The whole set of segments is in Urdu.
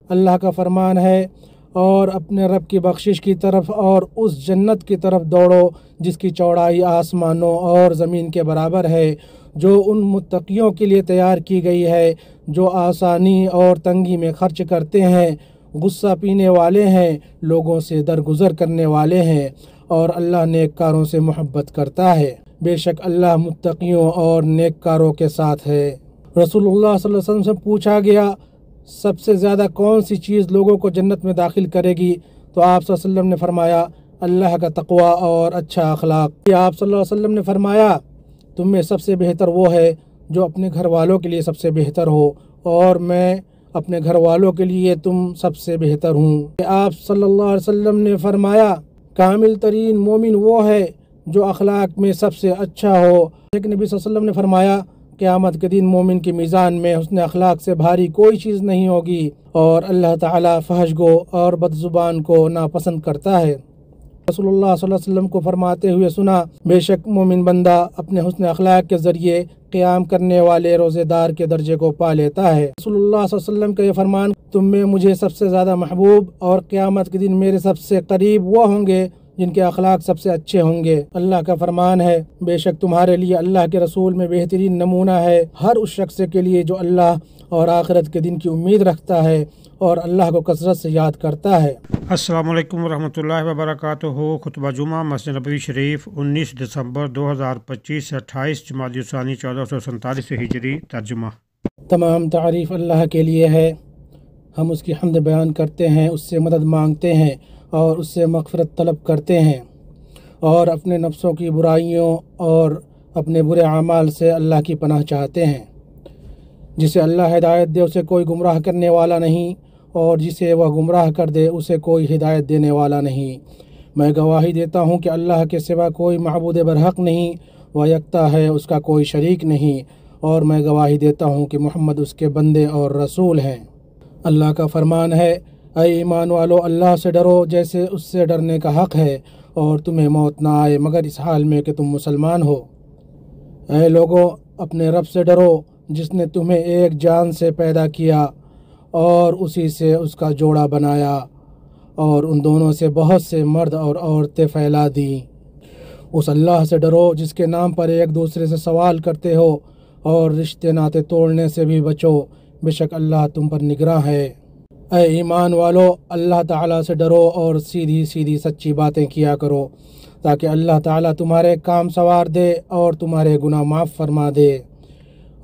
اللہ کا فرمان ہے، اور اپنے رب کی بخشش کی طرف اور اس جنت کی طرف دوڑو جس کی چوڑائی آسمانوں اور زمین کے برابر ہے، جو ان متقیوں کے لیے تیار کی گئی ہے جو آسانی اور تنگی میں خرچ کرتے ہیں، غصہ پینے والے ہیں، لوگوں سے درگزر کرنے والے ہیں، اور اللہ نیک کاروں سے محبت کرتا ہے۔ بے شک اللہ متقیوں اور نیک کاروں کے ساتھ ہے۔ رسول اللہ صلی اللہ علیہ وسلم سے پوچھا گیا سب سے زیادہ کون سی چیز لوگوں کو جنت میں داخل کرے گی، تو آپ صلی اللہ علیہ وسلم نے فرمایا اللہ کا تقوی اور اچھا اخلاق۔ آپ صلی اللہ علیہ وسلم نے فرمایا تم میں سب سے بہتر وہ ہے جو اپنے گھر والوں کے لیے سب سے بہتر ہو، اور میں اپنے گھر والوں کے لیے تم سب سے بہتر ہوں۔ آپ صلی اللہ علیہ وسلم نے فرمایا کامل ترین مومن وہ ہے جو اخلاق میں سب سے اچھا ہو۔ ایک نبی صلی اللہ علیہ وسلم نے فرمایا قیامت کے دن مومن کی میزان میں حسن اخلاق سے بھاری کوئی چیز نہیں ہوگی، اور اللہ تعالیٰ فحش گو اور بد زبان کو ناپسند کرتا ہے۔ رسول اللہ صلی اللہ علیہ وسلم کو فرماتے ہوئے سنا بے شک مومن بندہ اپنے حسن اخلاق کے ذریعے قیام کرنے والے روزے دار کے درجے کو پا لیتا ہے۔ رسول اللہ صلی اللہ علیہ وسلم کا یہ فرمان تم میں مجھے سب سے زیادہ محبوب اور قیامت کے دن میرے سب سے قریب وہ ہوں گے جن کے اخلاق سب سے اچھے ہوں گے۔ اللہ کا فرمان ہے بے شک تمہارے لیے اللہ کے رسول میں بہترین نمونہ ہے ہر اس شخص کے لیے جو اللہ اور آخرت کے دن کی امید رکھتا ہے اور اللہ کو کثرت سے یاد کرتا ہے۔ السلام علیکم ورحمۃ اللہ وبرکاتہ۔ خطبہ جمعہ مسجد نبوی شریف 19 دسمبر 2025 سے 28 جمادی الثانی 1447 ہجری۔ ترجمہ۔ تمام تعریف اللہ کے لیے ہے، ہم اس کی حمد بیان کرتے ہیں، اس سے مدد مانگتے ہیں اور اس سے مغفرت طلب کرتے ہیں، اور اپنے نفسوں کی برائیوں اور اپنے برے اعمال سے اللہ کی پناہ چاہتے ہیں۔ جسے اللہ ہدایت دے اسے کوئی گمراہ کرنے والا نہیں، اور جسے وہ گمراہ کر دے اسے کوئی ہدایت دینے والا نہیں۔ میں گواہی دیتا ہوں کہ اللہ کے سوا کوئی معبود برحق نہیں، وہ یکتا ہے، اس کا کوئی شریک نہیں، اور میں گواہی دیتا ہوں کہ محمد اس کے بندے اور رسول ہیں۔ اللہ کا فرمان ہے اے ایمان والو اللہ سے ڈرو جیسے اس سے ڈرنے کا حق ہے، اور تمہیں موت نہ آئے مگر اس حال میں کہ تم مسلمان ہو۔ اے لوگو اپنے رب سے ڈرو جس نے تمہیں ایک جان سے پیدا کیا اور اسی سے اس کا جوڑا بنایا، اور ان دونوں سے بہت سے مرد اور عورتیں پھیلا دیں۔ اس اللہ سے ڈرو جس کے نام پر ایک دوسرے سے سوال کرتے ہو، اور رشتے ناطے توڑنے سے بھی بچو، بے شک اللہ تم پر نگراں ہے۔ اے ایمان والو اللہ تعالیٰ سے ڈرو اور سیدھی سیدھی سچی باتیں کیا کرو، تاکہ اللہ تعالیٰ تمہارے کام سنوار دے اور تمہارے گناہ معاف فرما دے۔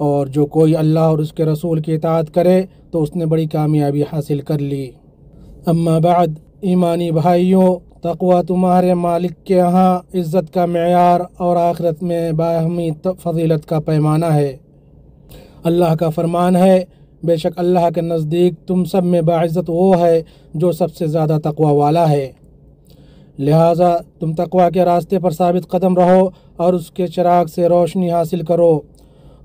اور جو کوئی اللہ اور اس کے رسول کی اطاعت کرے تو اس نے بڑی کامیابی حاصل کر لی۔ اما بعد، ایمانی بھائیوں، تقوی تمہارے مالک کے ہاں عزت کا معیار اور آخرت میں باہمی فضیلت کا پیمانہ ہے۔ اللہ کا فرمان ہے بے شک اللہ کے نزدیک تم سب میں باعزت وہ ہے جو سب سے زیادہ تقوی والا ہے۔ لہٰذا تم تقوی کے راستے پر ثابت قدم رہو اور اس کے چراغ سے روشنی حاصل کرو،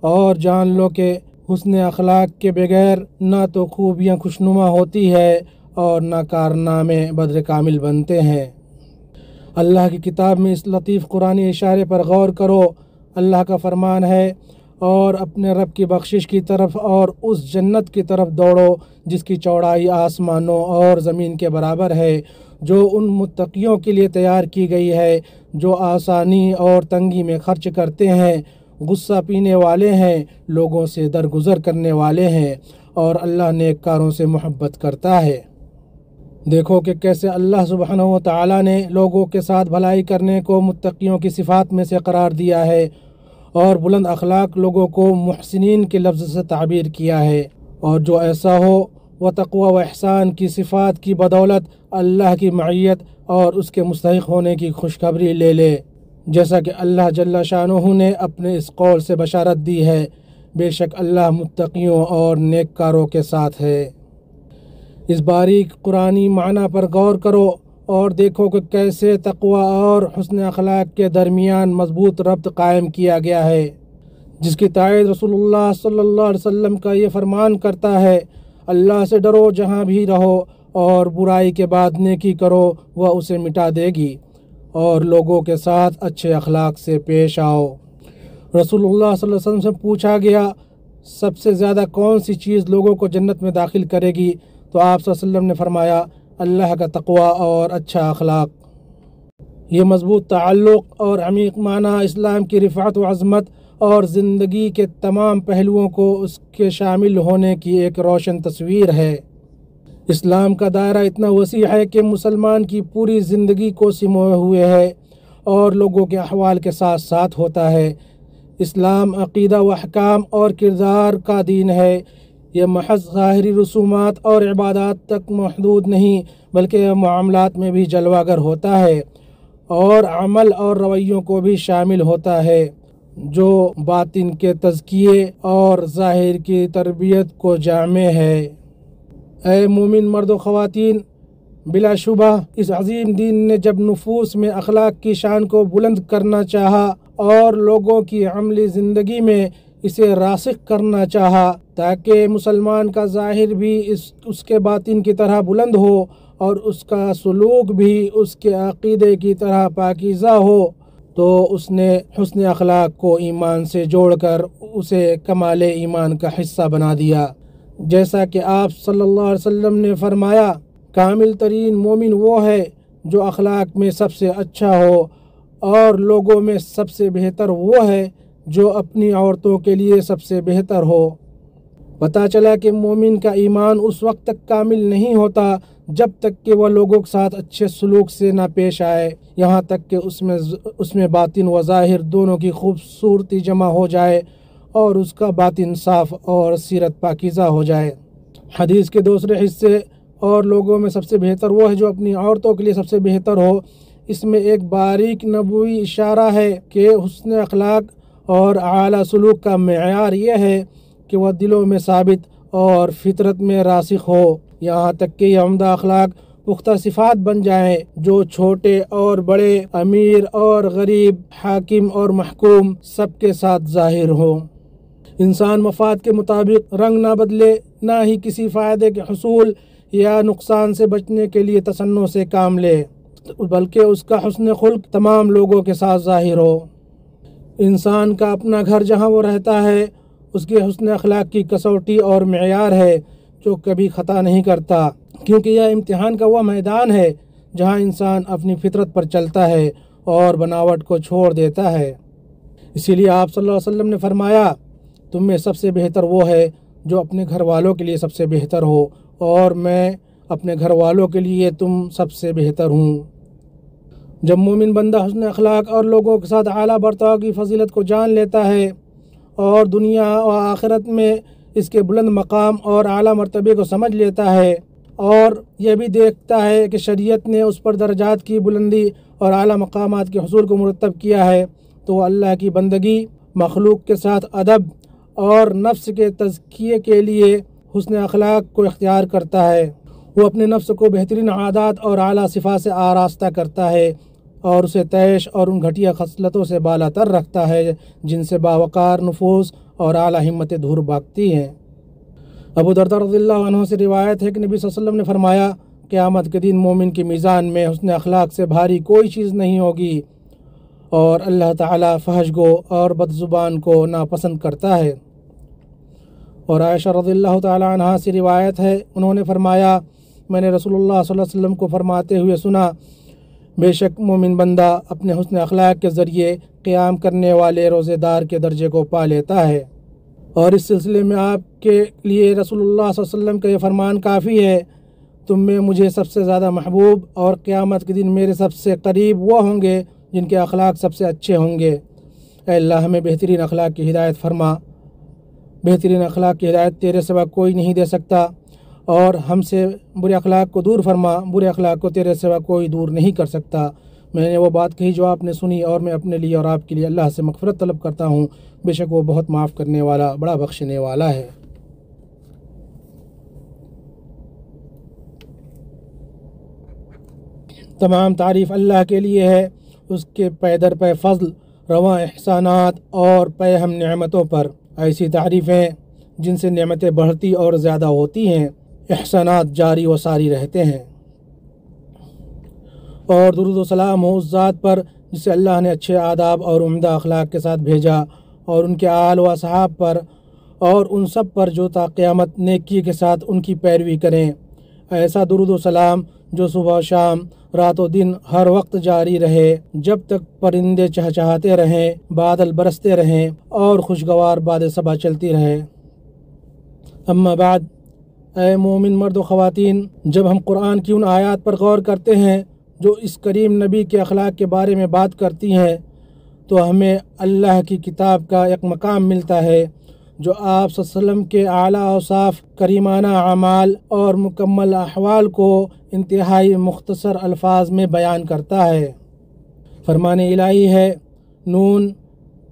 اور جان لو کہ حسن اخلاق کے بغیر نہ تو خوبیاں خوشنما ہوتی ہے اور نہ کارنامے بدر کامل بنتے ہیں۔ اللہ کی کتاب میں اس لطیف قرآنی اشارے پر غور کرو۔ اللہ کا فرمان ہے اور اپنے رب کی بخشش کی طرف اور اس جنت کی طرف دوڑو جس کی چوڑائی آسمانوں اور زمین کے برابر ہے، جو ان متقیوں کے لیے تیار کی گئی ہے جو آسانی اور تنگی میں خرچ کرتے ہیں، غصہ پینے والے ہیں، لوگوں سے درگزر کرنے والے ہیں، اور اللہ نیک کاروں سے محبت کرتا ہے۔ دیکھو کہ کیسے اللہ سبحانہ و تعالیٰ نے لوگوں کے ساتھ بھلائی کرنے کو متقیوں کی صفات میں سے قرار دیا ہے، اور بلند اخلاق لوگوں کو محسنین کے لفظ سے تعبیر کیا ہے۔ اور جو ایسا ہو وہ تقوی و احسان کی صفات کی بدولت اللہ کی معیت اور اس کے مستحق ہونے کی خوشخبری لے لے، جیسا کہ اللہ جل شانہ نے اپنے اس قول سے بشارت دی ہے بے شک اللہ متقیوں اور نیک کاروں کے ساتھ ہے۔ اس باریک قرآنی معنی پر غور کرو اور دیکھو کہ کیسے تقوی اور حسن اخلاق کے درمیان مضبوط ربط قائم کیا گیا ہے، جس کی تائید رسول اللہ صلی اللہ علیہ وسلم کا یہ فرمان کرتا ہے اللہ سے ڈرو جہاں بھی رہو، اور برائی کے بعد نیکی کرو وہ اسے مٹا دے گی، اور لوگوں کے ساتھ اچھے اخلاق سے پیش آؤ۔ رسول اللہ صلی اللہ علیہ وسلم سے پوچھا گیا سب سے زیادہ کون سی چیز لوگوں کو جنت میں داخل کرے گی، تو آپ صلی اللہ علیہ وسلم نے فرمایا اللہ کا تقوی اور اچھا اخلاق۔ یہ مضبوط تعلق اور عمیق معنی اسلام کی رفعت و عظمت اور زندگی کے تمام پہلوؤں کو اس کے شامل ہونے کی ایک روشن تصویر ہے۔ اسلام کا دائرہ اتنا وسیع ہے کہ مسلمان کی پوری زندگی کو سموئے ہوئے ہے اور لوگوں کے احوال کے ساتھ ساتھ ہوتا ہے۔ اسلام عقیدہ و احکام اور کردار کا دین ہے۔ یہ محض ظاہری رسومات اور عبادات تک محدود نہیں بلکہ معاملات میں بھی جلوہ گر ہوتا ہے اور عمل اور رویوں کو بھی شامل ہوتا ہے جو باطن کے تزکیے اور ظاہر کی تربیت کو جامع ہے۔ اے مومن مرد و خواتین، بلا شبہ اس عظیم دین نے جب نفوس میں اخلاق کی شان کو بلند کرنا چاہا اور لوگوں کی عملی زندگی میں اسے راسخ کرنا چاہا تاکہ مسلمان کا ظاہر بھی اس کے باطن کی طرح بلند ہو اور اس کا سلوک بھی اس کے عقیدے کی طرح پاکیزہ ہو، تو اس نے حسن اخلاق کو ایمان سے جوڑ کر اسے کمال ایمان کا حصہ بنا دیا۔ جیسا کہ آپ صلی اللہ علیہ وسلم نے فرمایا، کامل ترین مومن وہ ہے جو اخلاق میں سب سے اچھا ہو، اور لوگوں میں سب سے بہتر وہ ہے جو اپنی عورتوں کے لیے سب سے بہتر ہو۔ پتہ چلا کہ مومن کا ایمان اس وقت تک کامل نہیں ہوتا جب تک کہ وہ لوگوں کے ساتھ اچھے سلوک سے نہ پیش آئے، یہاں تک کہ اس میں باطن و ظاہر دونوں کی خوبصورتی جمع ہو جائے اور اس کا باطن صاف اور سیرت پاکیزہ ہو جائے۔ حدیث کے دوسرے حصے اور لوگوں میں سب سے بہتر وہ ہے جو اپنی عورتوں کے لیے سب سے بہتر ہو، اس میں ایک باریک نبوی اشارہ ہے کہ حسن اخلاق اور اعلیٰ سلوک کا معیار یہ ہے کہ وہ دلوں میں ثابت اور فطرت میں راسخ ہو، یہاں تک کہ یہ عمدہ اخلاق پختہ صفات بن جائیں جو چھوٹے اور بڑے، امیر اور غریب، حاکم اور محکوم سب کے ساتھ ظاہر ہوں۔ انسان مفاد کے مطابق رنگ نہ بدلے، نہ ہی کسی فائدے کے حصول یا نقصان سے بچنے کے لیے تصنع سے کام لے، بلکہ اس کا حسن خلق تمام لوگوں کے ساتھ ظاہر ہو۔ انسان کا اپنا گھر جہاں وہ رہتا ہے اس کے حسن اخلاق کی کسوٹی اور معیار ہے جو کبھی خطا نہیں کرتا، کیونکہ یہ امتحان کا وہ میدان ہے جہاں انسان اپنی فطرت پر چلتا ہے اور بناوٹ کو چھوڑ دیتا ہے۔ اسی لیے آپ صلی اللہ علیہ وسلم نے فرمایا، تم میں سب سے بہتر وہ ہے جو اپنے گھر والوں کے لیے سب سے بہتر ہو، اور میں اپنے گھر والوں کے لیے تم سب سے بہتر ہوں۔ جب مومن بندہ حسن اخلاق اور لوگوں کے ساتھ اعلیٰ برتاؤ کی فضیلت کو جان لیتا ہے اور دنیا و آخرت میں اس کے بلند مقام اور اعلیٰ مرتبے کو سمجھ لیتا ہے، اور یہ بھی دیکھتا ہے کہ شریعت نے اس پر درجات کی بلندی اور اعلیٰ مقامات کے حصول کو مرتب کیا ہے، تو وہ اللہ کی بندگی، مخلوق کے ساتھ ادب اور نفس کے تزکیے کے لیے حسن اخلاق کو اختیار کرتا ہے۔ وہ اپنے نفس کو بہترین عادات اور اعلیٰ صفات سے آراستہ کرتا ہے اور اسے طیش اور ان گھٹیا خصلتوں سے بالا تر رکھتا ہے جن سے باوقار نفوس اور اعلیٰ ہمتیں دور بھاگتی ہیں۔ ابو درداء رضی اللہ عنہ سے روایت ہے کہ نبی صلی اللہ علیہ وسلم نے فرمایا، قیامت کے دن مومن کی میزان میں حسن اخلاق سے بھاری کوئی چیز نہیں ہوگی، اور اللہ تعالیٰ فحش گو اور بد زبان کو ناپسند کرتا ہے۔ اور عائشہ رضی اللہ تعالیٰ عنہ سے روایت ہے، انہوں نے فرمایا، میں نے رسول اللہ صلی اللہ علیہ وسلم کو فرماتے ہوئے سنا، بے شک مومن بندہ اپنے حسن اخلاق کے ذریعے قیام کرنے والے روزے دار کے درجے کو پا لیتا ہے۔ اور اس سلسلے میں آپ کے لیے رسول اللہ صلی اللہ علیہ وسلم کا یہ فرمان کافی ہے، تم میں مجھے سب سے زیادہ محبوب اور قیامت کے دن میرے سب سے قریب وہ ہوں گے جن کے اخلاق سب سے اچھے ہوں گے۔ اے اللہ ہمیں بہترین اخلاق کی ہدایت فرما، بہترین اخلاق کی ہدایت تیرے سوا کوئی نہیں دے سکتا، اور ہم سے برے اخلاق کو دور فرما، برے اخلاق کو تیرے سوا کوئی دور نہیں کر سکتا۔ میں نے وہ بات کہی جو آپ نے سنی، اور میں اپنے لیے اور آپ کے لیے اللہ سے مغفرت طلب کرتا ہوں، بے شک وہ بہت معاف کرنے والا، بڑا بخشنے والا ہے۔ تمام تعریف اللہ کے لیے ہے، اس کے پے در پے فضل، رواں احسانات اور پے ہم نعمتوں پر۔ ایسی تعریفیں جن سے نعمتیں بڑھتی اور زیادہ ہوتی ہیں، احسانات جاری و ساری رہتے ہیں۔ اور درود و سلام ہو اس ذات پر جسے اللہ نے اچھے آداب اور عمدہ اخلاق کے ساتھ بھیجا، اور ان کے آل و اصحاب پر، اور ان سب پر جو تا قیامت نیکی کے ساتھ ان کی پیروی کریں۔ ایسا درود و سلام جو صبح و شام رات و دن ہر وقت جاری رہے، جب تک پرندے چہچہاتے رہیں، بادل برستے رہیں اور خوشگوار باد صبا چلتی رہے۔ اما بعد، اے مومن مرد و خواتین، جب ہم قرآن کی ان آیات پر غور کرتے ہیں جو اس کریم نبی کے اخلاق کے بارے میں بات کرتی ہیں، تو ہمیں اللہ کی کتاب کا ایک مقام ملتا ہے جو آپ صلی اللہ علیہ وسلم کے اعلیٰ اوصاف، کریمانہ اعمال اور مکمل احوال کو انتہائی مختصر الفاظ میں بیان کرتا ہے۔ فرمان الہی ہے، نون،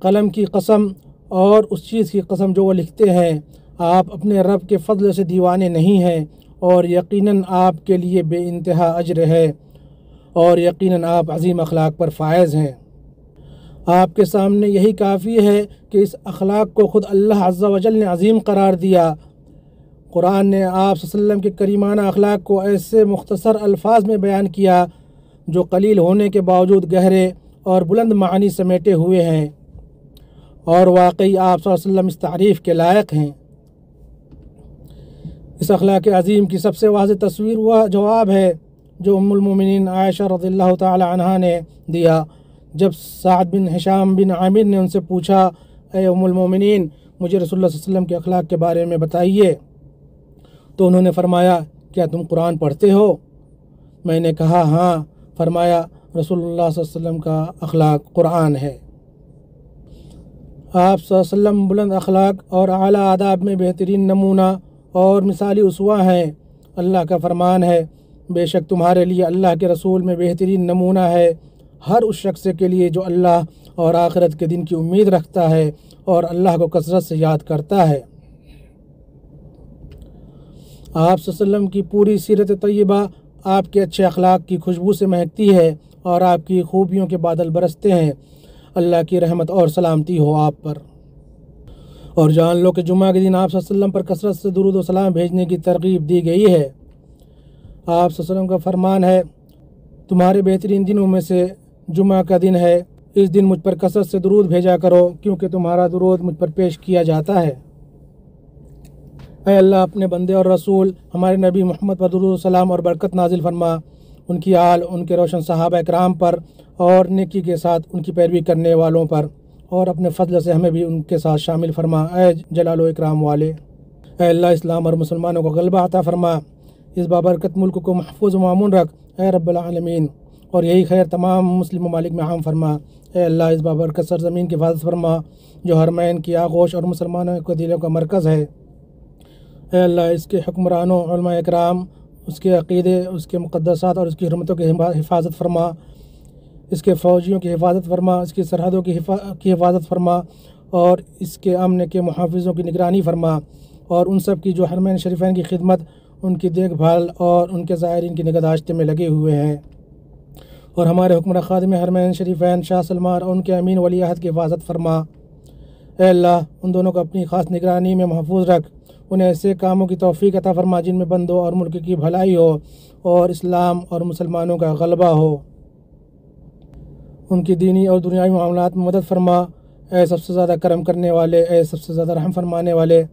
قلم کی قسم اور اس چیز کی قسم جو وہ لکھتے ہیں، آپ اپنے رب کے فضل سے دیوانے نہیں ہیں، اور یقیناً آپ کے لیے بے انتہا اجر ہے، اور یقیناً آپ عظیم اخلاق پر فائز ہیں۔ آپ کے سامنے یہی کافی ہے کہ اس اخلاق کو خود اللہ عز و جل نے عظیم قرار دیا۔ قرآن نے آپ صلی اللہ علیہ وسلم کے کریمانہ اخلاق کو ایسے مختصر الفاظ میں بیان کیا جو قلیل ہونے کے باوجود گہرے اور بلند معنی سمیٹے ہوئے ہیں، اور واقعی آپ صلی اللہ علیہ وسلم اس تعریف کے لائق ہیں۔ اس اخلاق عظیم کی سب سے واضح تصویر وہ جواب ہے جو ام المومنین عائشہ رضی اللہ تعالی عنہا نے دیا جب سعد بن ہشام بن عامر نے ان سے پوچھا، اے ام المومنین، مجھے رسول اللہ صلی اللہ علیہ وسلم کے اخلاق کے بارے میں بتائیے۔ تو انہوں نے فرمایا، کیا تم قرآن پڑھتے ہو؟ میں نے کہا ہاں۔ فرمایا، رسول اللہ صلی اللہ علیہ وسلم کا اخلاق قرآن ہے۔ آپ صلی اللہ علیہ وسلم بلند اخلاق اور اعلیٰ آداب میں بہترین نمونہ اور مثالی اسوہ ہیں۔ اللہ کا فرمان ہے، بے شک تمہارے لیے اللہ کے رسول میں بہترین نمونہ ہے ہر اس شخص کے لیے جو اللہ اور آخرت کے دن کی امید رکھتا ہے اور اللہ کو کثرت سے یاد کرتا ہے۔ آپ صلی اللہ علیہ وسلم کی پوری سیرت طیبہ آپ کے اچھے اخلاق کی خوشبو سے مہکتی ہے اور آپ کی خوبیوں کے بادل برستے ہیں۔ اللہ کی رحمت اور سلامتی ہو آپ پر۔ اور جان لو کہ جمعہ کے دن آپ صلی اللہ علیہ وسلم پر کثرت سے درود و سلام بھیجنے کی ترغیب دی گئی ہے۔ آپ صلی اللہ علیہ وسلم کا فرمان ہے، تمہارے بہترین دنوں میں سے جمعہ کا دن ہے، اس دن مجھ پر کثرت سے درود بھیجا کرو کیونکہ تمہارا درود مجھ پر پیش کیا جاتا ہے۔ اے اللہ، اپنے بندے اور رسول ہمارے نبی محمد پر درود و سلام اور برکت نازل فرما، ان کی آل، ان کے روشن صحابہ اکرام پر اور نیکی کے ساتھ ان کی پیروی کرنے والوں پر، اور اپنے فضل سے ہمیں بھی ان کے ساتھ شامل فرما۔ اے جلال و اکرام والے، اے اللہ، اسلام اور مسلمانوں کو غلبہ عطا فرما، اس بابرکت ملک کو محفوظ و مامون رکھ اے رب العالمین، اور یہی خیر تمام مسلم ممالک میں عام فرما۔ اے اللہ، اس بابرکت سرزمین کی حفاظت فرما جو حرمین کی آغوش اور مسلمانوں کے دلوں کا مرکز ہے۔ اے اللہ، اس کے حکمرانوں، علماء اکرام، اس کے عقیدے، اس کے مقدسات اور اس کی حرمتوں کی حفاظت فرما، اس کے فوجیوں کی حفاظت فرما، اس کی سرحدوں کی حفاظت فرما، اور اس کے امن کے محافظوں کی نگرانی فرما، اور ان سب کی جو حرمین شریفین کی خدمت، ان کی دیکھ بھال اور ان کے زائرین کی نگہداشت میں لگے ہوئے ہیں، اور ہمارے حکمراں خادم حرمین شریفین شاہ سلمان اور ان کے امین ولی عہد کی حفاظت فرما۔ اے اللہ، ان دونوں کو اپنی خاص نگرانی میں محفوظ رکھ، انہیں ایسے کاموں کی توفیق عطا فرما جن میں بندوں اور ملک کی بھلائی ہو اور اسلام اور مسلمانوں کا غلبہ ہو۔ ان کی دینی اور دنیاوی معاملات میں مدد فرما، اے سب سے زیادہ کرم کرنے والے، اے سب سے زیادہ رحم فرمانے والے،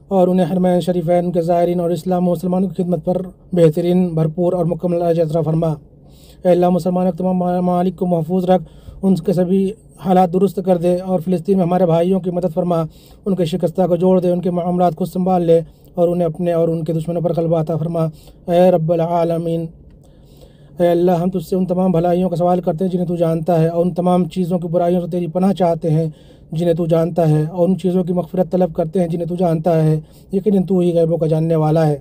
اور انہیں حرمین شریفین کے زائرین اور اسلام و مسلمانوں کی خدمت پر بہترین، بھرپور اور مکمل اجر عطا فرما۔ اے اللہ، مسلمانوں کے تمام ممالک کو محفوظ رکھ، ان کے سبھی حالات درست کر دے، اور فلسطین میں ہمارے بھائیوں کی مدد فرما، ان کے شکستہ کو جوڑ دے، ان کے معاملات کو سنبھال لے، اور انہیں اپنے اور ان کے دشمنوں پر غلبہ عطا فرما۔ اے رب العالمین، اے اللہ، ہم تجھ سے ان تمام بھلائیوں کا سوال کرتے ہیں جنہیں تو جانتا ہے، اور ان تمام چیزوں کی برائیوں سے تیری پناہ چاہتے ہیں جنہیں تو جانتا ہے، اور ان چیزوں کی مغفرت طلب کرتے ہیں جنہیں تو جانتا ہے، یقیناً تو ہی غیبوں کا جاننے والا ہے۔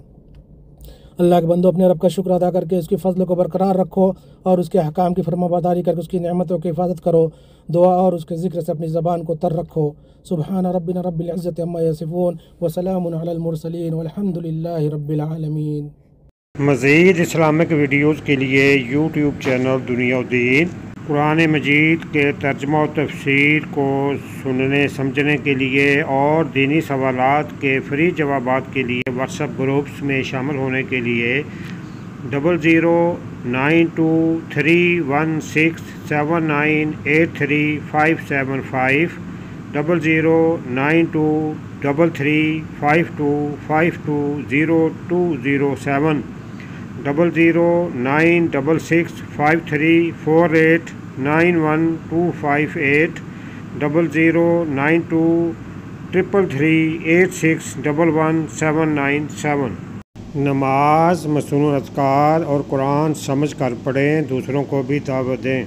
اللہ کے بندو، اپنے رب کا شکر ادا کر کے اس کی فضل کو برقرار رکھو، اور اس کے احکام کی فرما برداری کر کے اس کی نعمتوں کی حفاظت کرو، دعا اور اس کے ذکر سے اپنی زبان کو تر رکھو۔ سبحان ربنا رب العزت عما یصفون وسلام علی المرسلین والحمد للہ رب العالمین۔ مزید اسلامک ویڈیوز کے لیے یوٹیوب چینل دنیا و دین، قرآن مجید کے ترجمہ و تفسیر کو سننے سمجھنے کے لیے اور دینی سوالات کے فری جوابات کے لیے واٹس ایپ گروپس میں شامل ہونے کے لیے 00923167983575 00923352520207 0096653489128 0023338611797۔ نماز، مسنون اذکار اور قرآن سمجھ کر پڑھیں، دوسروں کو بھی دعوت دیں۔